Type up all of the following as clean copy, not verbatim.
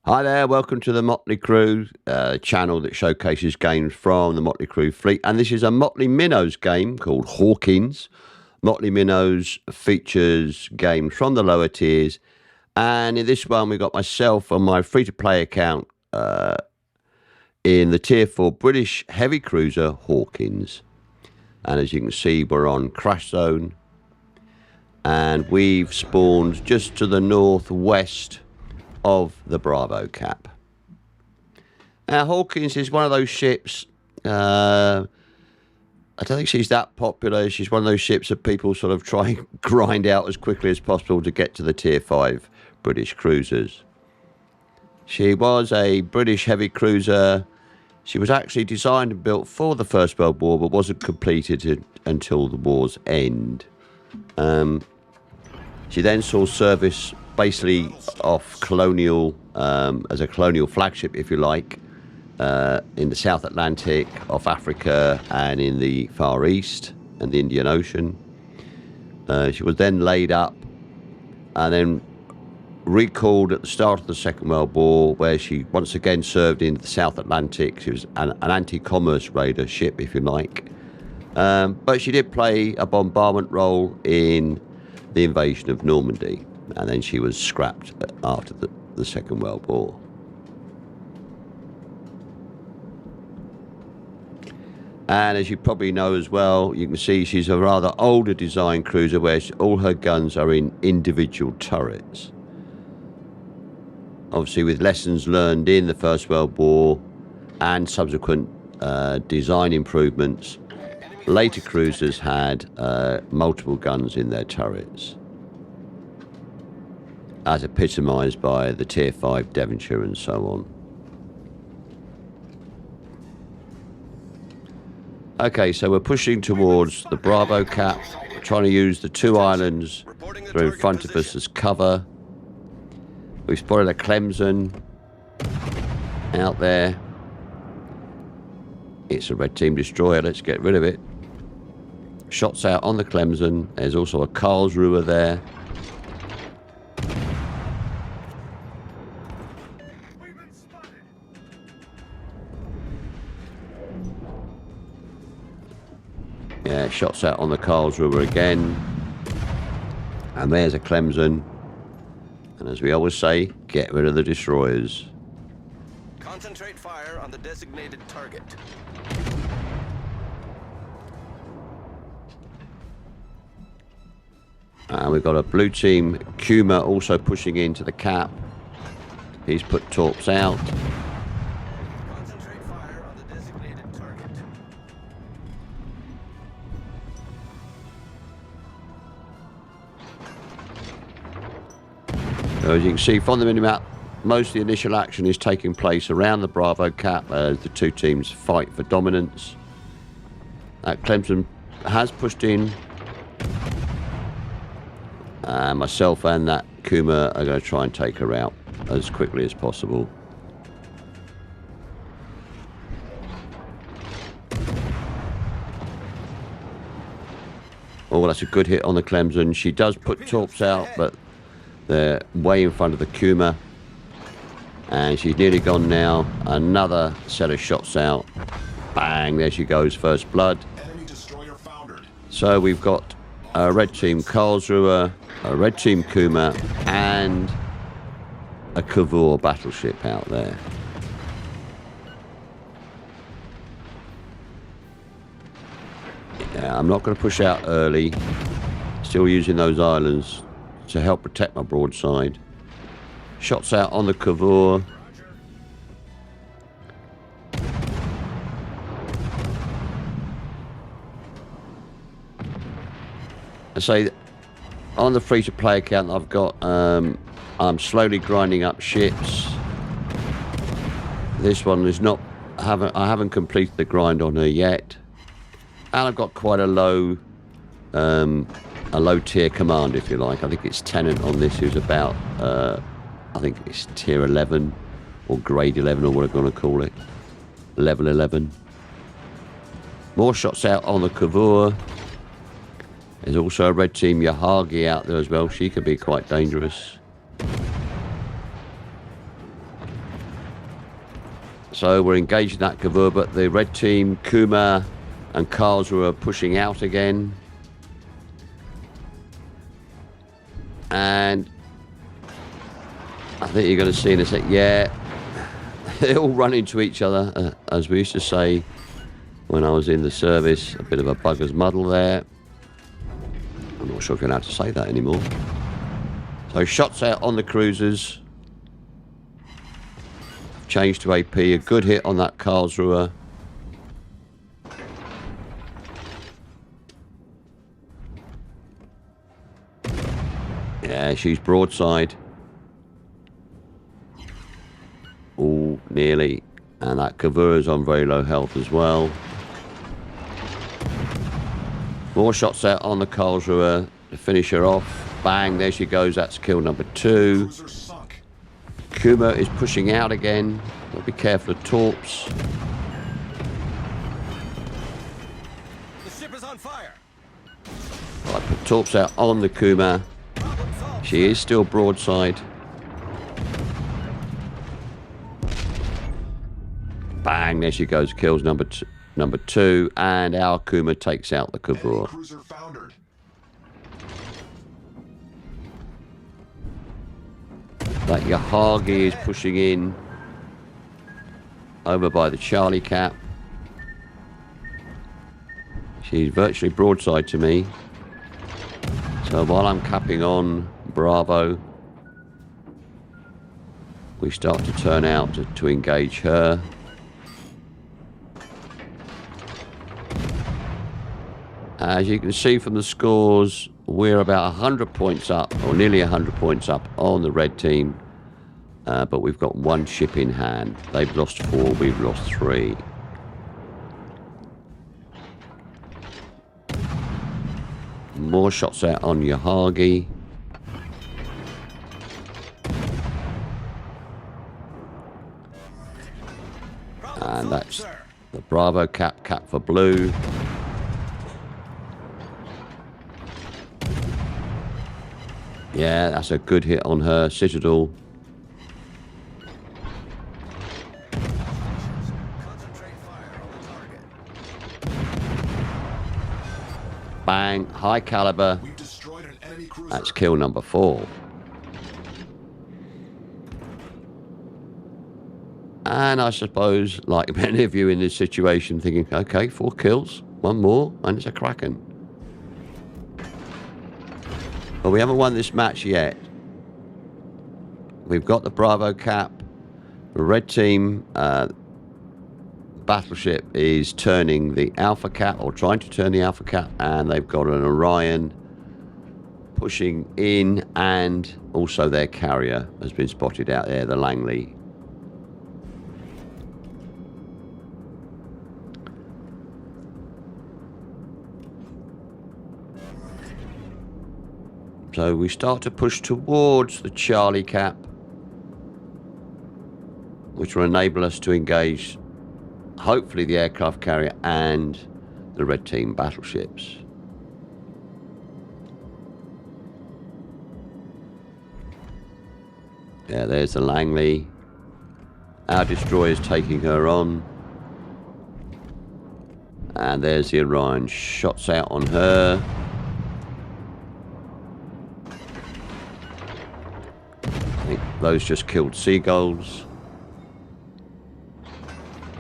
Hi there, welcome to the Motley Crew channel that showcases games from the Motley Crew fleet. And this is a Motley Minnows game called Hawkins. Motley Minnows features games from the lower tiers. And in this one, we got myself on my free-to-play account in the Tier 4 British heavy cruiser Hawkins. And as you can see, we're on Crash Zone. And we've spawned just to the northwest of the Bravo cap. Now, Hawkins is one of those ships, I don't think she's that popular. She's one of those ships that people sort of try and grind out as quickly as possible to get to the Tier 5 British cruisers. She was a British heavy cruiser. She was actually designed and built for the First World War, but wasn't completed until the war's end. She then saw service basically off colonial, as a colonial flagship, if you like, in the South Atlantic, off Africa, and in the Far East and the Indian Ocean. She was then laid up and then recalled at the start of the Second World War, where she once again served in the South Atlantic. She was an anti-commerce raider ship, if you like. But she did play a bombardment role in the invasion of Normandy. And then she was scrapped after the Second World War. And as you probably know as well, you can see she's a rather older design cruiser where all her guns are in individual turrets. Obviously, with lessons learned in the First World War and subsequent design improvements, later cruisers had multiple guns in their turrets, as epitomised by the Tier 5 Devonshire and so on. Okay, so we're pushing towards the Bravo cap, trying to use the two islands that are in front of us as cover. We've spotted a Clemson out there. It's a red team destroyer, let's get rid of it. Shots out on the Clemson. There's also a Karlsruhe there. Yeah, shots out on the Karlsruhe again. And there's a Clemson. And as we always say, get rid of the destroyers. Concentrate fire on the designated target. And we've got a blue team Kuma also pushing into the cap. He's put torps out. Concentrate fire on the designated target. So as you can see from the minimap, most of the initial action is taking place around the Bravo cap as the two teams fight for dominance. That Clemson has pushed in. Myself and that Kuma are going to try and take her out as quickly as possible. Oh, that's a good hit on the Clemson. She does put torps out, but they're way in front of the Kuma. And she's nearly gone now. Another set of shots out. Bang, there she goes, first blood. Enemy destroyer foundered. So we've got a red team Karlsruhe, a red team Kuma, and a Cavour battleship out there. Yeah, I'm not going to push out early. Still using those islands to help protect my broadside. Shots out on the Cavour. I say on the free-to-play account I've got, I'm slowly grinding up ships. This one is not. I haven't completed the grind on her yet, and I've got quite a low tier command, if you like. I think it's Tenant on this, who's about I think it's tier 11 or grade 11 or what I'm going to call it, level 11. More shots out on the Cavour. There's also a red team Yahagi out there as well. She could be quite dangerous. So we're engaging that Cavour, but the red team, Kuma and Karlsruhe, are pushing out again. And I think you're going to see in a sec, yeah, they all run into each other, as we used to say when I was in the service, a bit of a bugger's muddle there. I'm not sure if you're allowed to say that anymore. So shots out on the cruisers. Change to AP, a good hit on that Karlsruhe. Yeah, she's broadside. Oh, nearly. And that Cavour is on very low health as well. More shots out on the Karlsruhe to finish her off. Bang, there she goes. That's kill number 2. Cruiser sunk. Kuma is pushing out again. Gotta be careful of torps. The ship is on fire. I put torps out on the Kuma. Problem solved. She is still broadside. Bang, there she goes. Kills number 2, and our Kuma takes out the Enemy Cavour. cruiser foundered. That Yahagi is pushing in over by the Charlie cap. She's virtually broadside to me. So while I'm capping on Bravo, we start to turn out to engage her. As you can see from the scores, we're about 100 points up, or nearly 100 points up on the red team. But we've got 1 ship in hand. They've lost 4, we've lost 3. More shots out on Yahagi. And that's the Bravo cap for blue. Yeah, that's a good hit on her Citadel. Concentrate fire on the target. Bang, high caliber. We've destroyed an enemy cruiser. That's kill number 4. And I suppose, like many of you in this situation, thinking, okay, 4 kills, 1 more, and it's a Kraken. But we haven't won this match yet. We've got the Bravo cap. The red team battleship is turning the Alpha cap, or trying to turn the Alpha cap, and they've got an Orion pushing in, and also their carrier has been spotted out there, the Langley. So we start to push towards the Charlie cap, which will enable us to engage, hopefully, the aircraft carrier and the red team battleships. Yeah, there's the Langley. Our destroyer's taking her on. And there's the Orion. Shots out on her. I think those just killed seagulls.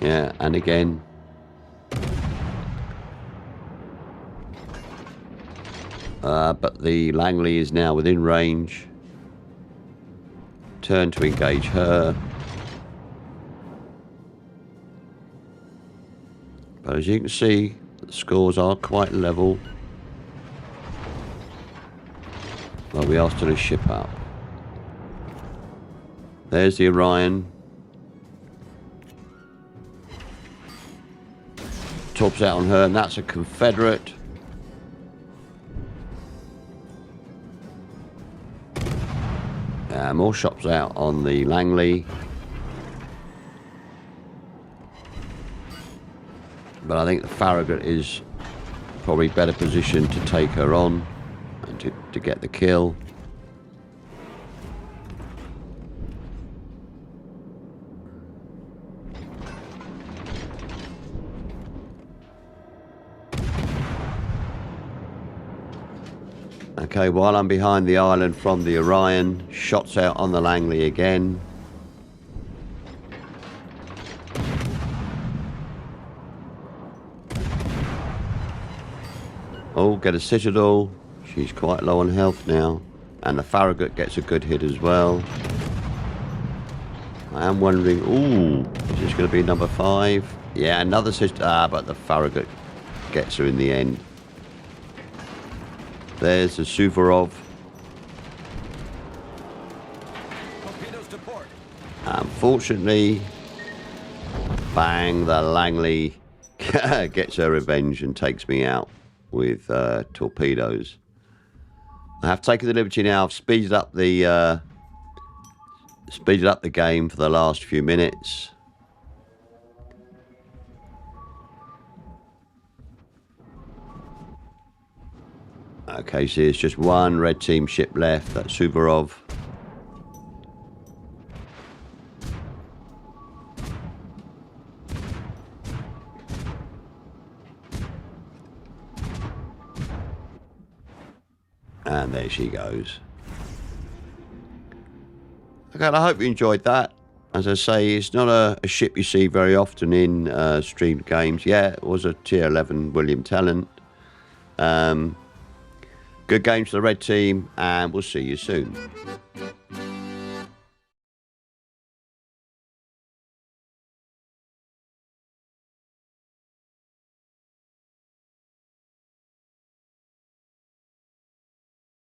Yeah, and again. But the Langley is now within range. Turn to engage her. But as you can see, the scores are quite level. But we are still a ship up. There's the Orion. Torps out on her, and that's a Confederate. More shots out on the Langley. But I think the Farragut is probably better positioned to take her on and to get the kill. Okay, while I'm behind the island from the Orion, shots out on the Langley again. Oh, get a Citadel. She's quite low on health now. And the Farragut gets a good hit as well. I am wondering, ooh, is this going to be number 5? Yeah, another Citadel. But the Farragut gets her in the end. There's the Suvorov. Torpedoes to port. Unfortunately, bang, the Langley gets her revenge and takes me out with torpedoes. I have taken the liberty now. I've speeded up the game for the last few minutes. Okay, so there's just one red team ship left. That's Suvorov. And there she goes. Okay, I hope you enjoyed that. As I say, it's not a ship you see very often in streamed games. Yeah, it was a tier 11 William Tennant. Good game for the red team, and we'll see you soon.